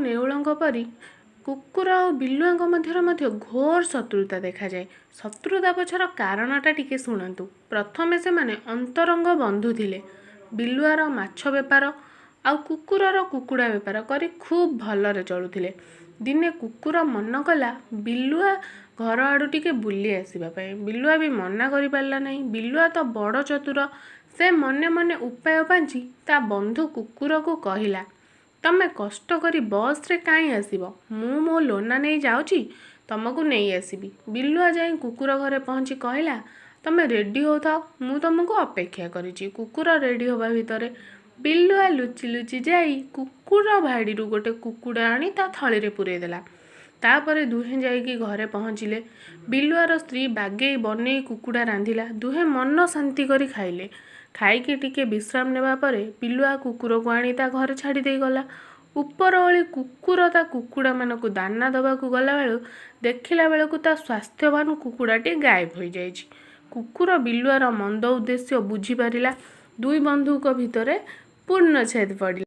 ନେଉଳଙ୍କ ପରି କୁକୁର ଆଉ ବିଲୁଆଙ୍କ ମଧ୍ୟରେ ମଧ୍ୟ ଘୋର ଶତ୍ରୁତା ଦେଖାଯାଏ। ଶତ୍ରୁତା ପଛର କାରଣଟା ଟିକେ ଶୁଣନ୍ତୁ। ପ୍ରଥମେ ସେମାନେ ଅନ୍ତରଙ୍ଗ ବନ୍ଧୁ ଥିଲେ। ବିଲୁଆର ମାଛ ବେପାର ଆଉ କୁକୁରର କୁକୁଡ଼ା ବେପାର କରି ଖୁବ୍ ଭଲରେ ଚଳୁଥିଲେ। ଦିନେ କୁକୁର ମନ କଲା ବିଲୁଆ ଘର ଆଡ଼ୁ ଟିକେ ବୁଲି ଆସିବା ପାଇଁ। ବିଲୁଆ ବି ମନା କରିପାରିଲା ନାହିଁ। ବିଲୁଆ ତ ବଡ଼ ଚତୁର। ସେ ମନେ ମନେ ଉପାୟ ପାଞ୍ଚି ତା ବନ୍ଧୁ କୁକୁରକୁ କହିଲା, ତମେ କଷ୍ଟ କରି ବସ୍ରେ କାହିଁ ଆସିବ? ମୁଁ ମୋ ଲୋନା ନେଇ ଯାଉଛି, ତମକୁ ନେଇ ଆସିବି। ବିଲୁଆ ଯାଇ କୁକୁର ଘରେ ପହଞ୍ଚି କହିଲା, ତମେ ରେଡ଼ି ହେଉଥାଅ, ମୁଁ ତମକୁ ଅପେକ୍ଷା କରିଛି। କୁକୁର ରେଡ଼ି ହେବା ଭିତରେ ବିଲୁଆ ଲୁଚି ଲୁଚି ଯାଇ କୁକୁର ଭାଡ଼ିରୁ ଗୋଟେ କୁକୁଡ଼ା ଆଣି ତା ଥଳିରେ ପୂରେଇ ଦେଲା। ତାପରେ ଦୁହେଁ ଯାଇକି ଘରେ ପହଞ୍ଚିଲେ। ବିଲୁଆର ସ୍ତ୍ରୀ ବାଗେଇ ବନେଇ କୁକୁଡ଼ା ରାନ୍ଧିଲା। ଦୁହେଁ ମନ ଶାନ୍ତି କରି ଖାଇଲେ। ଖାଇକି ଟିକେ ବିଶ୍ରାମ ନେବା ପରେ ବିଲୁଆ କୁକୁରକୁ ଆଣି ତା ଘରେ ଛାଡ଼ି ଦେଇଗଲା। ଉପରଓଳି କୁକୁର ତା କୁକୁଡ଼ାମାନଙ୍କୁ ଦାନା ଦେବାକୁ ଗଲାବେଳୁ ଦେଖିଲା ବେଳକୁ ତା ସ୍ୱାସ୍ଥ୍ୟବାନ କୁକୁଡ଼ାଟି ଗାୟବ ହୋଇଯାଇଛି। କୁକୁର ବିଲୁଆର ମନ୍ଦ ଉଦ୍ଦେଶ୍ୟ ବୁଝିପାରିଲା। ଦୁଇ ବନ୍ଧୁଙ୍କ ଭିତରେ ପୂର୍ଣ୍ଣଛେଦ ପଡ଼ିଲା।